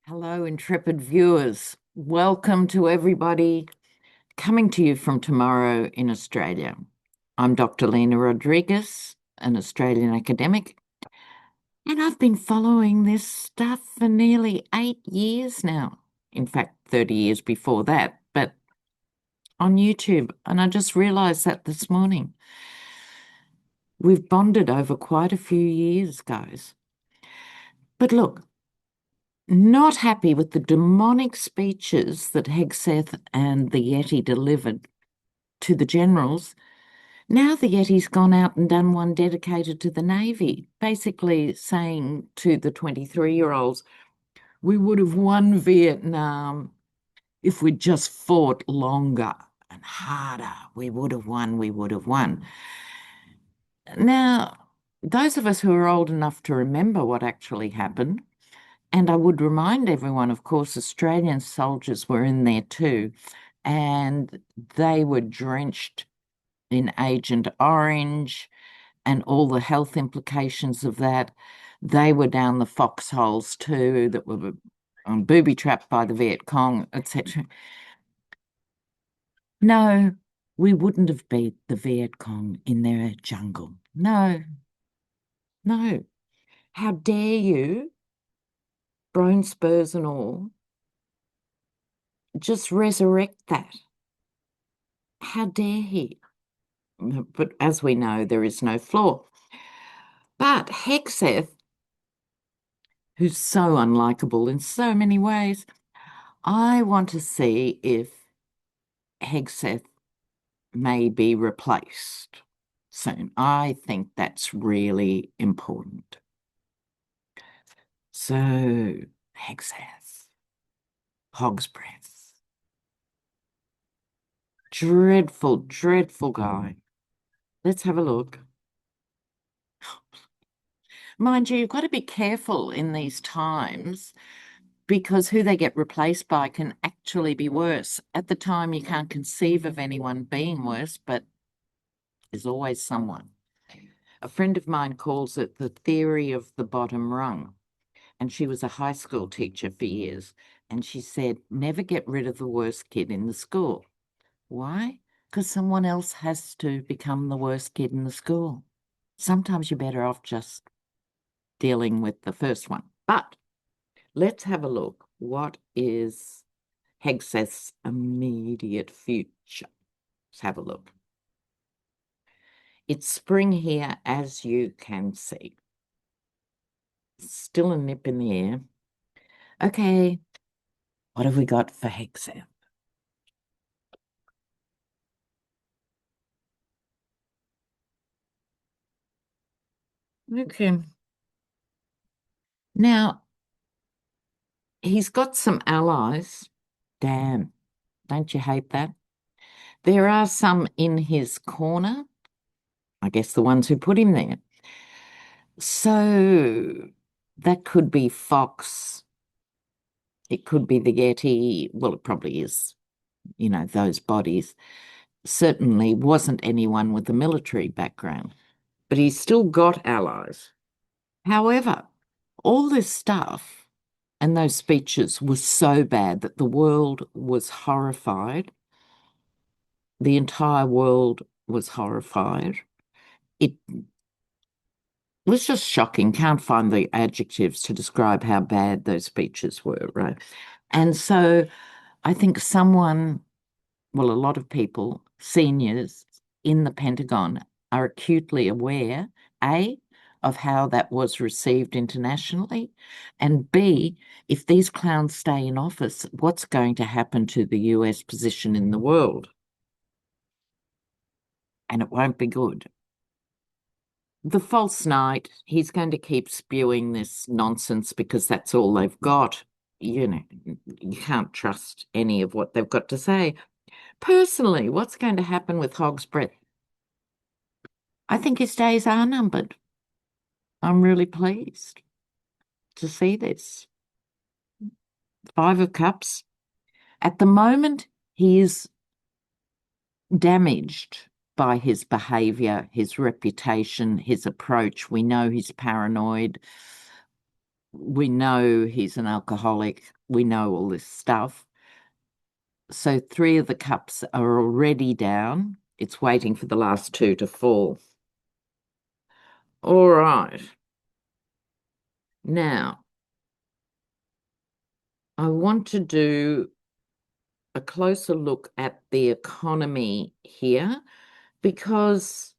Hello, intrepid viewers. Welcome to everybody coming to you from tomorrow in Australia. I'm Dr. Lena Rodriguez, an Australian academic, and I've been following this stuff for nearly 8 years now. In fact, 30 years before that, but on YouTube. And I just realized that this morning. We've bonded over quite a few years, guys. But look, not happy with the demonic speeches that Hegseth and the Yeti delivered to the generals. Now the Yeti's gone out and done one dedicated to the Navy, basically saying to the 23-year-olds, we would have won Vietnam if we'd just fought longer and harder. We would have won, we would have won. Now, those of us who are old enough to remember what actually happened, and I would remind everyone, of course, Australian soldiers were in there too, and they were drenched in Agent Orange and all the health implications of that. They were down the foxholes too, that were booby trapped by the Viet Cong, etc. No, we wouldn't have beat the Viet Cong in their jungle. No, no. How dare you, bone spurs and all, just resurrect that? How dare he? But as we know, there is no flaw. But Hegseth, who's so unlikable in so many ways, I want to see if Hegseth may be replaced soon. I think that's really important. So, Hegseth, hog's breath. Dreadful, dreadful guy. Let's have a look. Mind you, you've got to be careful in these times because who they get replaced by can actually be worse. At the time, you can't conceive of anyone being worse, but there's always someone. A friend of mine calls it the theory of the bottom rung, and she was a high school teacher for years, and she said, never get rid of the worst kid in the school. Why? Because someone else has to become the worst kid in the school. Sometimes you're better off just dealing with the first one. But let's have a look. What is Hegseth's immediate future? Let's have a look. It's spring here, as you can see. Still a nip in the air. Okay, what have we got for Hegseth? Okay. Now, he's got some allies. Damn, don't you hate that? There are some in his corner. I guess the ones who put him there. So that could be Fox. It could be the Yeti. Well, it probably is, those bodies. Certainly wasn't anyone with a military background, but he's still got allies. However, all this stuff and those speeches were so bad that the world was horrified. The entire world was horrified. It was just shocking. Can't find the adjectives to describe how bad those speeches were, right? And so I think a lot of people, seniors in the Pentagon, are acutely aware, A, of how that was received internationally, and B, if these clowns stay in office, what's going to happen to the US position in the world? And it won't be good. The false knight, he's going to keep spewing this nonsense because that's all they've got. You can't trust any of what they've got to say. Personally, what's going to happen with Hog's Breath? I think his days are numbered. I'm really pleased to see this. Five of Cups. At the moment, he is damaged by his behavior, his reputation, his approach. We know he's paranoid. We know he's an alcoholic. we know all this stuff. So 3 of the cups are already down. It's waiting for the last 2 to fall. All right. Now, I want to do a closer look at the economy here because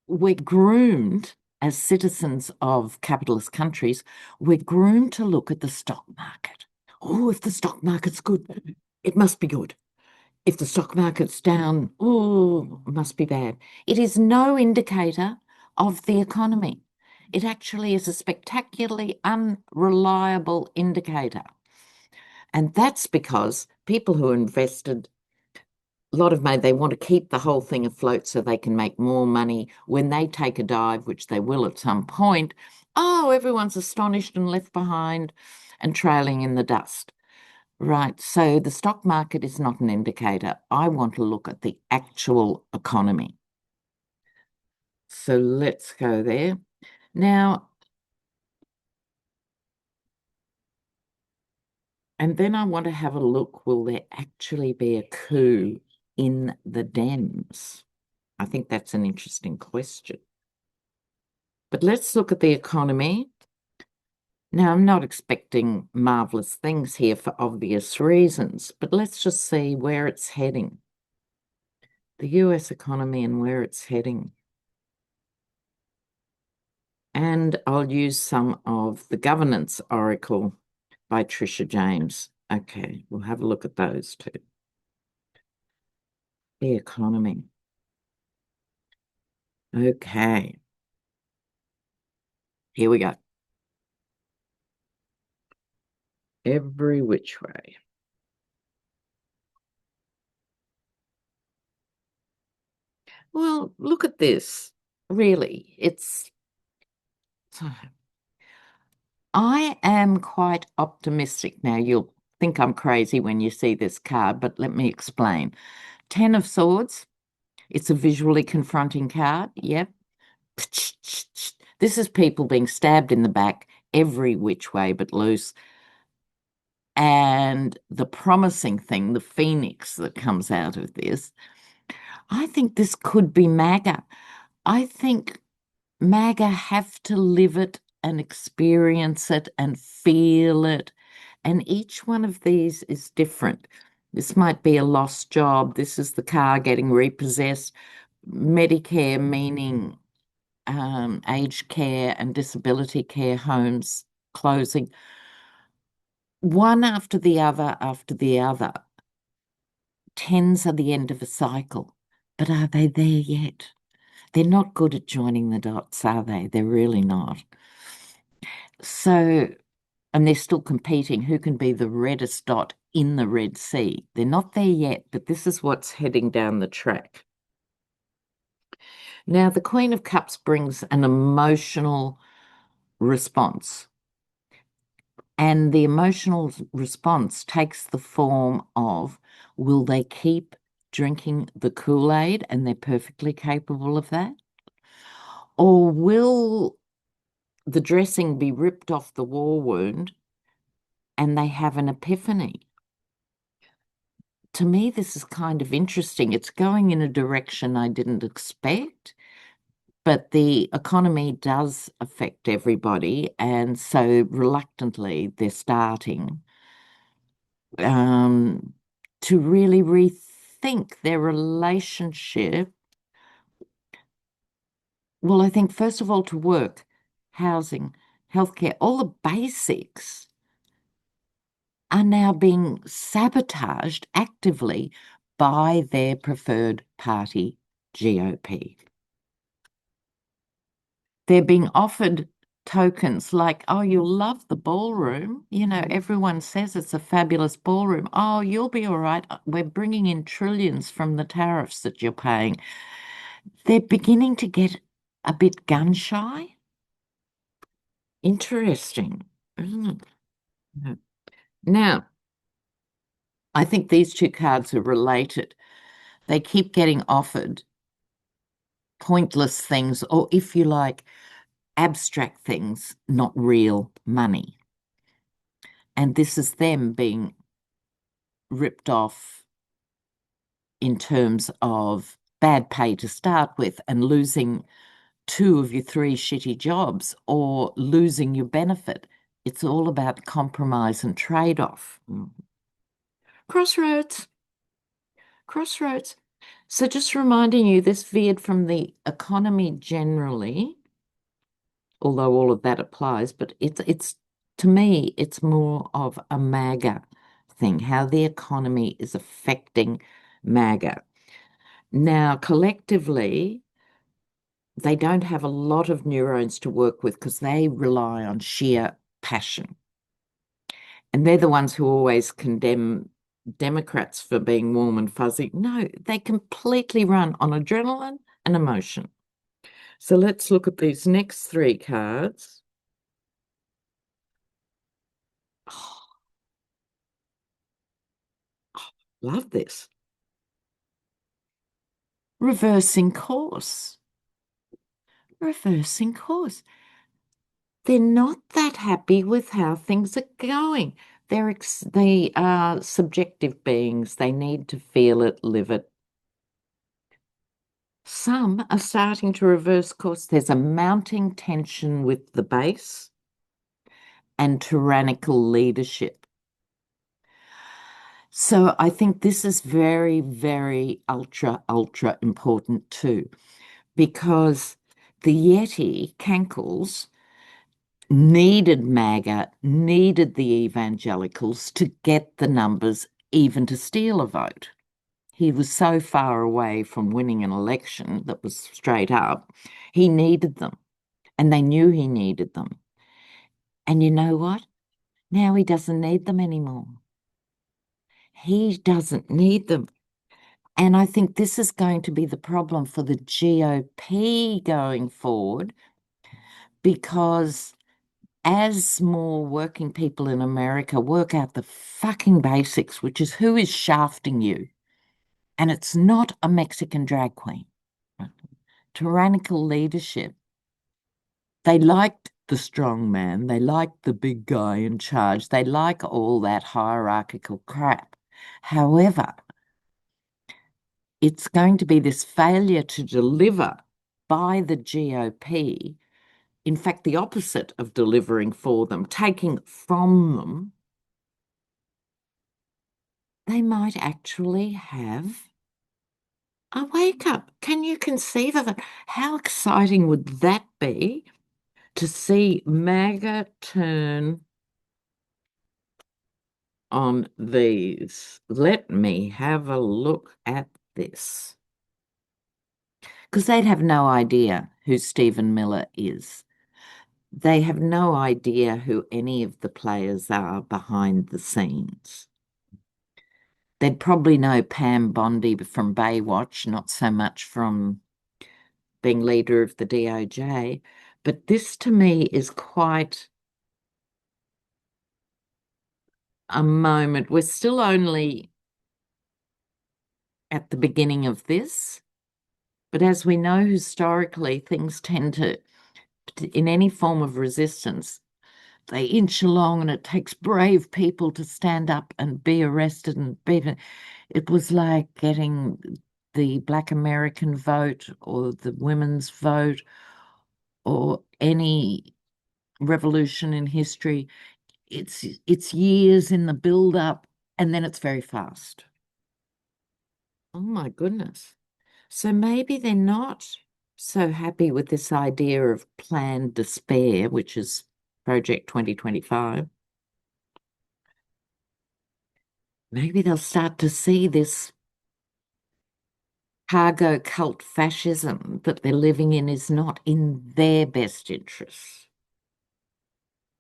we're groomed as citizens of capitalist countries, we're groomed to look at the stock market. Oh, if the stock market's good, it must be good. If the stock market's down, oh, it must be bad. It is no indicator of the economy. It actually is a spectacularly unreliable indicator. And that's because people who invested a lot of money, they want to keep the whole thing afloat so they can make more money when they take a dive, which they will at some point. Oh, everyone's astonished and left behind and trailing in the dust. Right. So the stock market is not an indicator. I want to look at the actual economy. So let's go there. Now, and then I want to have a look, will there actually be a coup in the Dems? I think that's an interesting question. But let's look at the economy. Now, I'm not expecting marvelous things here for obvious reasons, but let's just see where it's heading. The US economy and where it's heading. And I'll use some of the Governance Oracle by Tricia James. Okay, we'll have a look at those two. The economy. Okay. Here we go. Every which way. Well, look at this. Really, I am quite optimistic. Now, you'll think I'm crazy when you see this card, but let me explain. 10 of Swords. It's a visually confronting card. Yep. This is people being stabbed in the back every which way but loose. And the promising thing, the phoenix that comes out of this, I think this could be Maga. I think Maga have to live it and experience it and feel it. And each one of these is different. This might be a lost job. This is the car getting repossessed. Medicare, meaning aged care and disability care homes closing. One after the other. Tens are the end of a cycle. But are they there yet? They're not good at joining the dots, are they? They're really not. So, and they're still competing. Who can be the reddest dot in the Red Sea? They're not there yet, but this is what's heading down the track. Now, the Queen of Cups brings an emotional response. And the emotional response takes the form of, will they keep drinking the Kool-Aid, and they're perfectly capable of that? Or will the dressing be ripped off the war wound and they have an epiphany? To me, this is kind of interesting. It's going in a direction I didn't expect, but the economy does affect everybody. And so reluctantly, they're starting to really rethink their relationship. Well, I think, first of all, to work, housing, healthcare, all the basics are now being sabotaged actively by their preferred party, GOP. They're being offered tokens like, oh, you'll love the ballroom. You know, everyone says it's a fabulous ballroom. Oh, you'll be all right. We're bringing in trillions from the tariffs that you're paying. They're beginning to get a bit gun shy. Interesting, isn't it? Yeah. Now, I think these two cards are related. They keep getting offered pointless things, or if you like, abstract things, not real money. And this is them being ripped off in terms of bad pay to start with and losing two of your three shitty jobs or losing your benefit. It's all about compromise and trade-off. Crossroads, crossroads. So just reminding you, this veered from the economy generally, although all of that applies, but it's to me, it's more of a MAGA thing, how the economy is affecting MAGA. Now, collectively, they don't have a lot of neurons to work with because they rely on sheer passion. And they're the ones who always condemn Democrats for being warm and fuzzy. No, they completely run on adrenaline and emotion. So let's look at these next three cards. Oh, love this. Reversing course. Reversing course. They're not that happy with how things are going. They are subjective beings. They need to feel it, live it. Some are starting to reverse course. There's a mounting tension with the base and tyrannical leadership. So I think this is very, very ultra important too, because the Yeti cankles needed MAGA, needed the evangelicals to get the numbers even to steal a vote. He was so far away from winning an election that was straight up. He needed them, and they knew he needed them. And you know what? Now he doesn't need them anymore. He doesn't need them. And I think this is going to be the problem for the GOP going forward, because as more working people in America work out the fucking basics, which is who is shafting you, and it's not a Mexican drag queen, tyrannical leadership. They liked the strong man, they liked the big guy in charge, they like all that hierarchical crap. However, it's going to be this failure to deliver by the GOP, in fact, the opposite of delivering for them, taking from them. They might actually have a wake up. Can you conceive of it? How exciting would that be to see MAGA turn on these? Let me have a look at this. Because they'd have no idea who Stephen Miller is. They have no idea who any of the players are behind the scenes. They'd probably know Pam Bondi from Baywatch, not so much from being leader of the DOJ. But this to me is quite a moment. We're still only at the beginning of this, but as we know historically, things tend to, in any form of resistance, they inch along and it takes brave people to stand up and be arrested and beaten. It was like getting the Black American vote or the women's vote or any revolution in history. It's years in the build up and then it's very fast. Oh my goodness. So maybe they're not so happy with this idea of planned despair, which is Project 2025. Maybe they'll start to see this cargo cult fascism that they're living in is not in their best interests.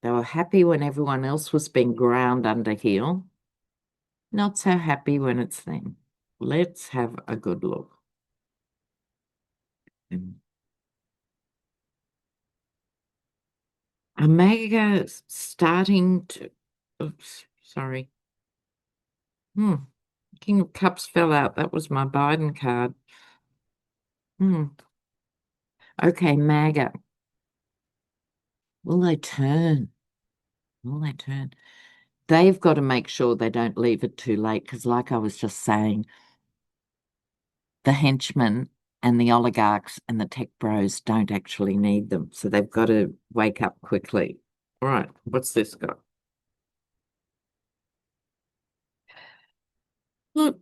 They were happy when everyone else was being ground under heel, not so happy when it's them. Let's have a good look. Omega starting to, oops, sorry. King of Cups fell out. That was my Biden card. Okay, MAGA. Will they turn? Will they turn? they've got to make sure they don't leave it too late because, like I was just saying, the henchmen and the oligarchs and the tech bros don't actually need them. So they've got to wake up quickly. All right, what's this got? Look,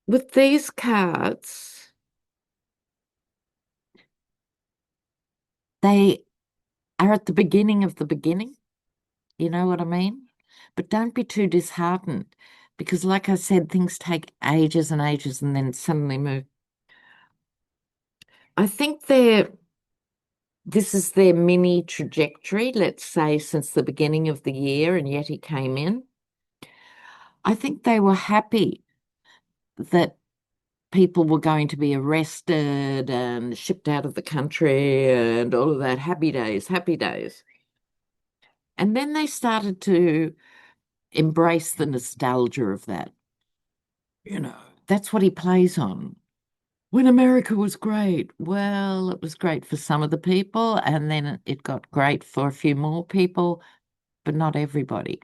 with these cards, they are at the beginning of the beginning. You know what I mean? But don't be too disheartened because, like I said, things take ages and ages and then suddenly move. I think this is their mini trajectory, let's say, since the beginning of the year, and yet he came in. I think they were happy that people were going to be arrested and shipped out of the country and all of that. Happy days, happy days. And then they started to embrace the nostalgia of that. You know, that's what he plays on. When America was great, well, it was great for some of the people, and then it got great for a few more people, but not everybody.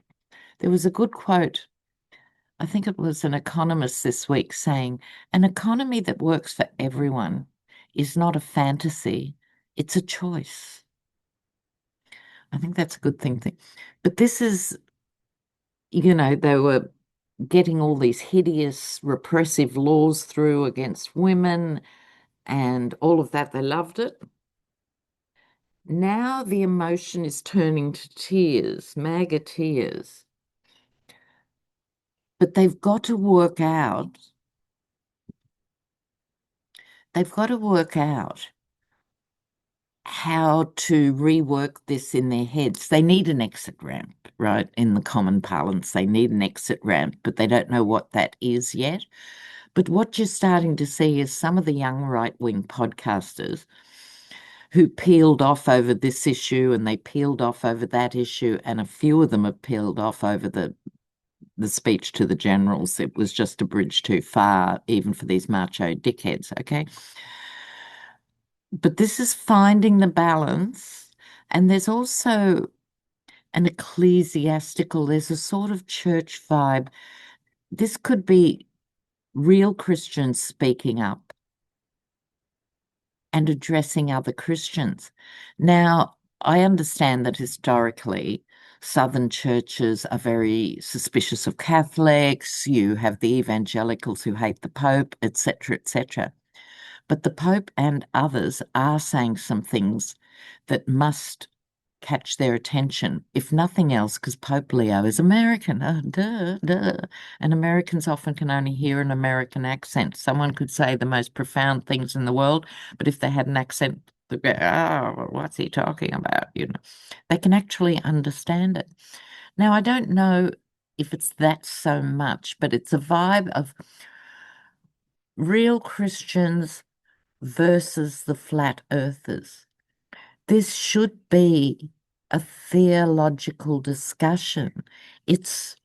There was a good quote, I think it was an economist this week saying, an economy that works for everyone is not a fantasy, it's a choice. I think that's a good thing. But this is, they were getting all these hideous repressive laws through against women and all of that. They loved it. Now the emotion is turning to tears, Maga tears. But they've got to work out how to rework this in their heads. They need an exit ramp, right? In the common parlance, they need an exit ramp, but they don't know what that is yet. But what you're starting to see is some of the young right-wing podcasters who peeled off over this issue and they peeled off over that issue, and a few of them have peeled off over the speech to the generals. It was just a bridge too far, even for these macho dickheads, okay? But this is finding the balance. And there's also an ecclesiastical, there's a sort of church vibe. This could be real Christians speaking up and addressing other Christians. Now, I understand that historically, Southern churches are very suspicious of Catholics. You have the evangelicals who hate the Pope, etc., etc. But the Pope and others are saying some things that must catch their attention, if nothing else, because Pope Leo is American. Oh, duh, duh. And Americans often can only hear an American accent. Someone could say the most profound things in the world, but if they had an accent, they'd go, oh, what's he talking about? They can actually understand it. Now, I don't know if it's that so much, but it's a vibe of real Christians versus the flat earthers. This should be a theological discussion. It's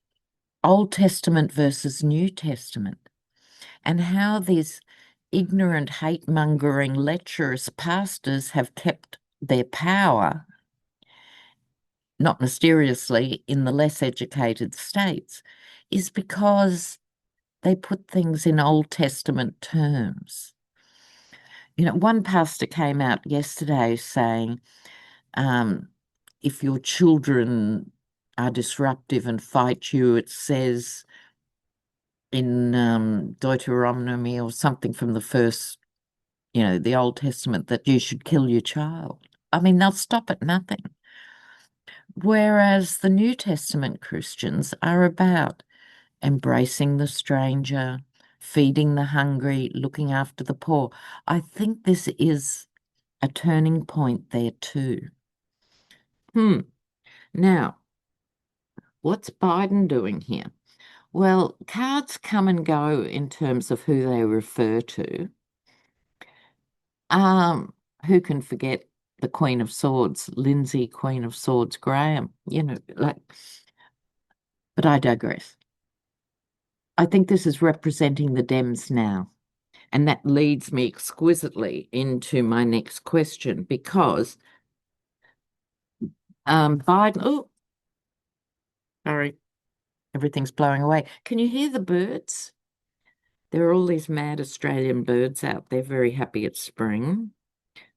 Old Testament versus New Testament, and how these ignorant, hate-mongering, lecherous pastors have kept their power, not mysteriously, in the less educated states, is because they put things in Old Testament terms. One pastor came out yesterday saying, if your children are disruptive and fight you, it says in Deuteronomy or something from the first, the Old Testament, that you should kill your child. I mean, they'll stop at nothing. Whereas the New Testament Christians are about embracing the stranger, feeding the hungry, looking after the poor. I think this is a turning point there too. Now, what's Biden doing here? Well, cards come and go in terms of who they refer to. Who can forget the Queen of Swords, Lindsay, Queen of Swords Graham? But I digress. I think this is representing the Dems now. And that leads me exquisitely into my next question, because Biden, Sorry, everything's blowing away. Can you hear the birds? There are all these mad Australian birds out there, very happy it's spring.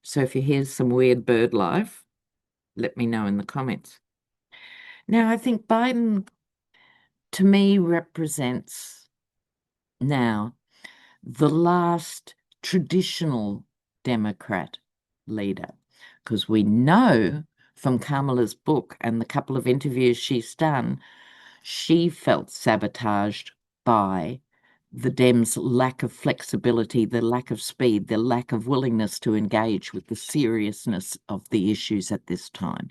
So if you hear some weird bird life, let me know in the comments. Now, I think Biden, to me, represents now the last traditional Democrat leader, because we know from Kamala's book and the couple of interviews she's done, she felt sabotaged by the Dems' lack of flexibility, the lack of speed, the lack of willingness to engage with the seriousness of the issues at this time.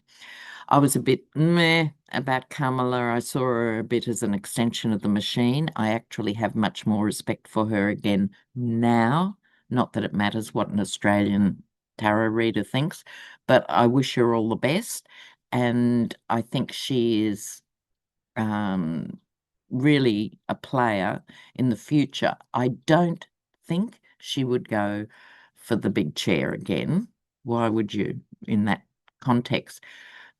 I was a bit meh about Kamala. I saw her a bit as an extension of the machine. I actually have much more respect for her again now. Not that it matters what an Australian tarot reader thinks, but I wish her all the best. And I think she is really a player in the future. I don't think she would go for the big chair again. Why would you in that context?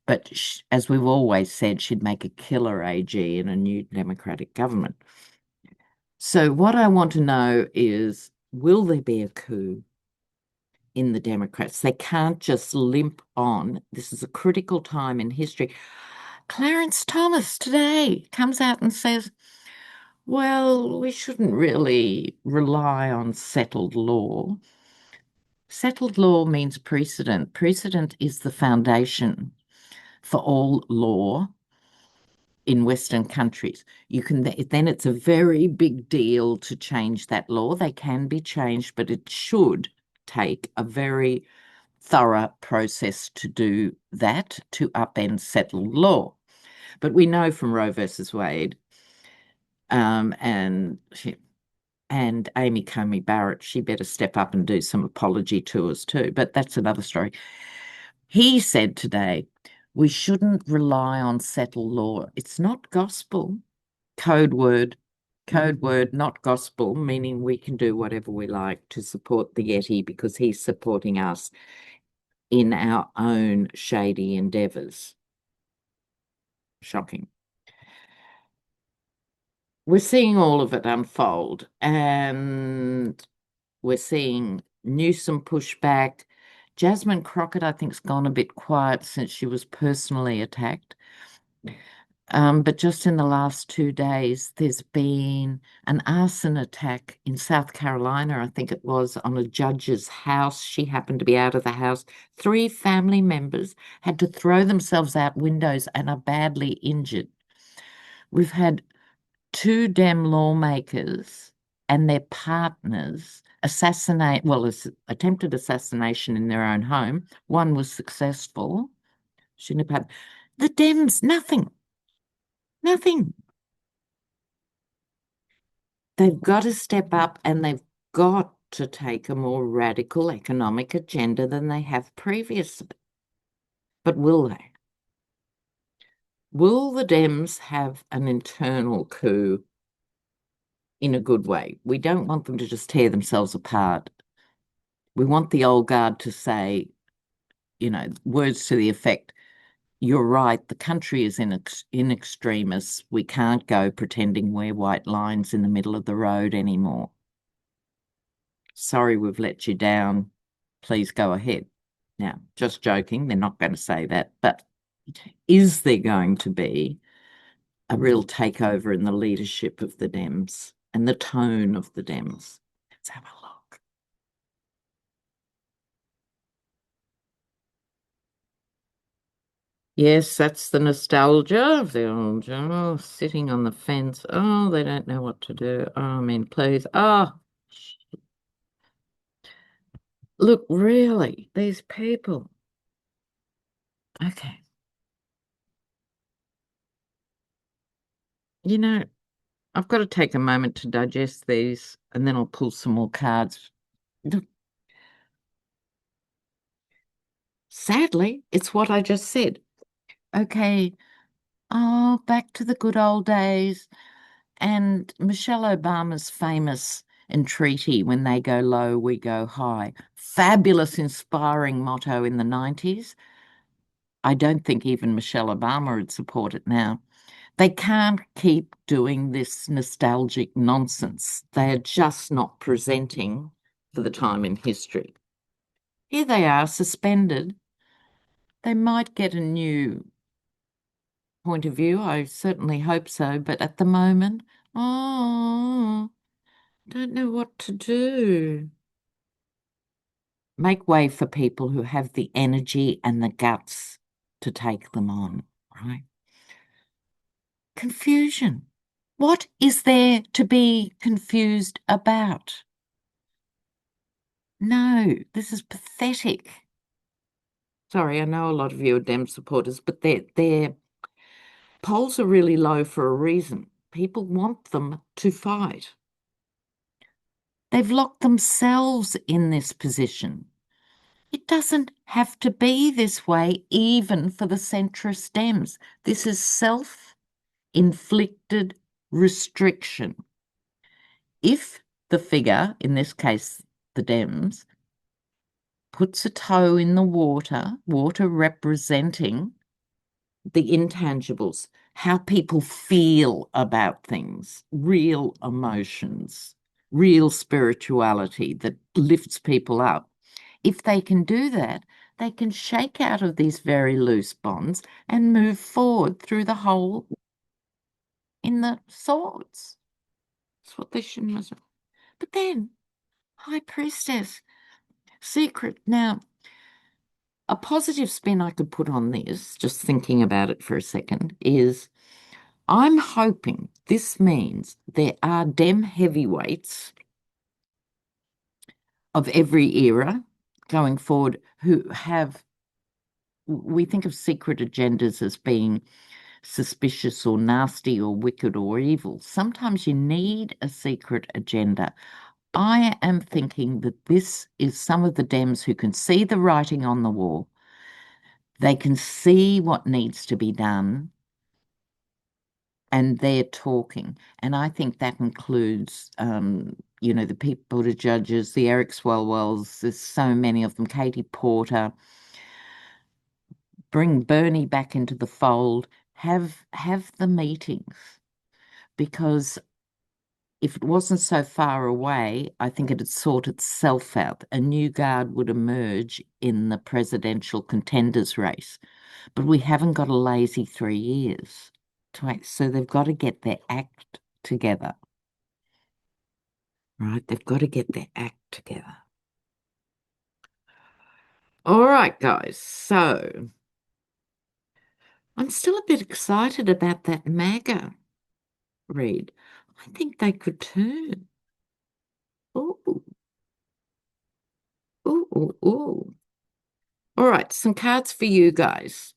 But as we've always said, she'd make a killer AG in a new Democratic government. So what I want to know is, will there be a coup in the Democrats? They can't just limp on. This is a critical time in history. Clarence Thomas today comes out and says, well, we shouldn't really rely on settled law. Settled law means precedent. Precedent is the foundation for all law in Western countries. You can then it's a very big deal to change that law. They can be changed, but it should take a very thorough process to do that, to upend settled law. But we know from Roe versus Wade, and Amy Coney Barrett, she better step up and do some apology tours too. But that's another story. He said today, we shouldn't rely on settled law. It's not gospel. Code word, not gospel, meaning we can do whatever we like to support the Yeti because he's supporting us in our own shady endeavours. Shocking. We're seeing all of it unfold, and we're seeing Newsom push back. Jasmine Crockett, I think, has gone a bit quiet since she was personally attacked. But just in the last 2 days, there's been an arson attack in South Carolina, I think it was, on a judge's house. She happened to be out of the house. 3 family members had to throw themselves out windows and are badly injured. We've had 2 Dem lawmakers and their partners attempted assassination in their own home. One was successful. Shouldn't have had the Dems, nothing. They've got to step up and they've got to take a more radical economic agenda than they have previously. But will they? Will the Dems have an internal coup in a good way? We don't want them to just tear themselves apart. We want the old guard to say, words to the effect, you're right, the country is in extremis. We can't go pretending we're white lines in the middle of the road anymore. Sorry, we've let you down. Please go ahead. Now, just joking, they're not going to say that, but is there going to be a real takeover in the leadership of the Dems and the tone of the Dems? Let's have a look. Yes, that's the nostalgia of the old Joe sitting on the fence. Oh, they don't know what to do. Oh, I mean, please. Oh, look, really, these people. Okay. You know, I've got to take a moment to digest these and then I'll pull some more cards. Look, sadly, it's what I just said. Okay, oh, back to the good old days. And Michelle Obama's famous entreaty, when they go low, we go high. Fabulous, inspiring motto in the 90s. I don't think even Michelle Obama would support it now. They can't keep doing this nostalgic nonsense. They are just not presenting for the time in history. Here they are, suspended. They might get a new point of view. I certainly hope so. But at the moment, oh, don't know what to do. Make way for people who have the energy and the guts to take them on, right? Confusion. What is there to be confused about? No, this is pathetic. Sorry, I know a lot of you are Dem supporters, but their polls are really low for a reason. People want them to fight. They've locked themselves in this position. It doesn't have to be this way, even for the centrist Dems. This is self-inflicted restriction. If the figure, in this case, the Dems, puts a toe in the water, water representing the intangibles, how people feel about things, real emotions, real spirituality that lifts people up. If they can do that, they can shake out of these very loose bonds and move forward through the hole in the swords. That's what they should do. But then, High Priestess, secret. Now, a positive spin I could put on this, just thinking about it for a second, is I'm hoping this means there are Dem heavyweights of every era going forward who have, we think of secret agendas as being suspicious or nasty or wicked or evil. Sometimes you need a secret agenda. I am thinking that this is some of the Dems who can see the writing on the wall. They can see what needs to be done, and they're talking. And I think that includes, the Pete Buttigieg's, the Eric Swalwells, there's so many of them, Katie Porter. Bring Bernie back into the fold, have the meetings, because if it wasn't so far away, I think it'd sort itself out. A new guard would emerge in the presidential contenders race. But we haven't got a lazy 3 years to act, so they've got to get their act together. Right? They've got to get their act together. All right, guys. So I'm still a bit excited about that Maga read. I think they could turn. Ooh, ooh, ooh, ooh. All right, some cards for you guys.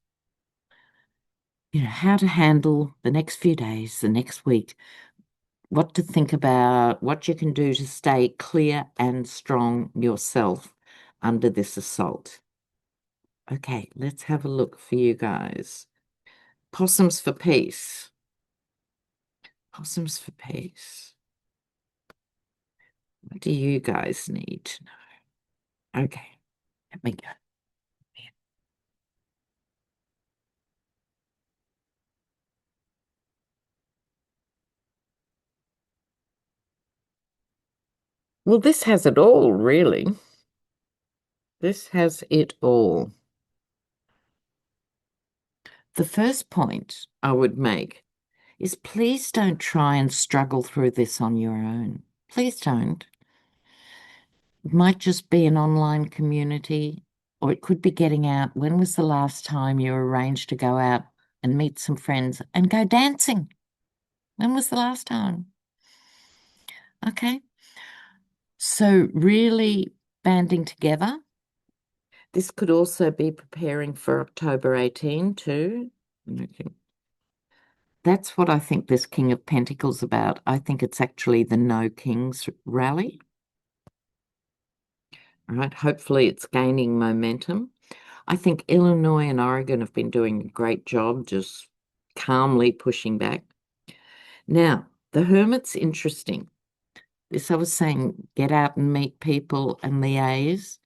How to handle the next few days, the next week, what to think about, what you can do to stay clear and strong yourself under this assault. Okay, let's have a look for you guys. Possums for peace. Possums for peace. What do you guys need to know? Okay, let me go. Well, this has it all, really. This has it all. The first point I would make is please don't try and struggle through this on your own. Please don't. It might just be an online community, or it could be getting out. When was the last time you arranged to go out and meet some friends and go dancing? When was the last time? Okay. So really banding together. This could also be preparing for October 18 too. Okay. That's what I think this King of Pentacles about. I think it's actually the No Kings rally. All right. Hopefully it's gaining momentum. I think Illinois and Oregon have been doing a great job just calmly pushing back. Now, the Hermit's interesting. This I was saying, get out and meet people and liaise.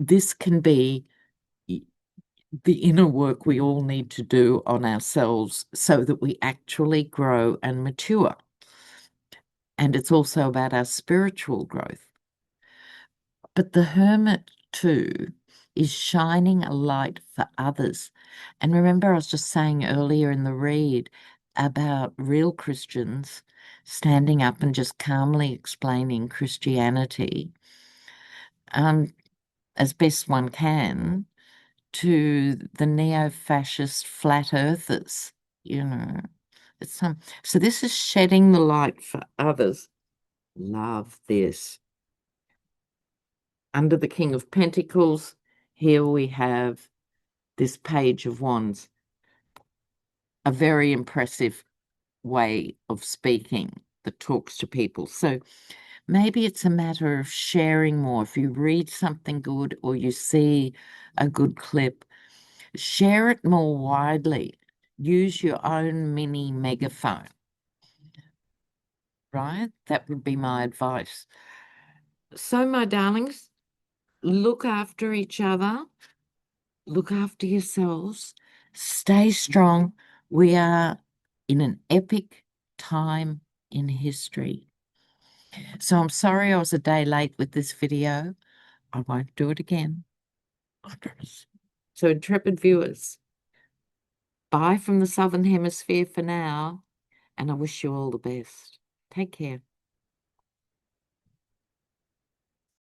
This can be the inner work we all need to do on ourselves so that we actually grow and mature. And it's also about our spiritual growth. But the hermit, too, is shining a light for others. And remember, I was just saying earlier in the read about real Christians standing up and just calmly explaining Christianity, as best one can, to the neo-fascist flat earthers, you know. It's so this is shedding the light for others. Love this. Under the King of Pentacles, here we have this Page of Wands, a very impressive way of speaking that talks to people. So maybe it's a matter of sharing more. If you read something good or you see a good clip, share it more widely. Use your own mini megaphone, right? That would be my advice. So, my darlings, look after each other, look after yourselves, stay strong. We are in an epic time in history. So I'm sorry I was a day late with this video. I won't do it again. So, intrepid viewers, bye from the Southern Hemisphere for now, and I wish you all the best. Take care.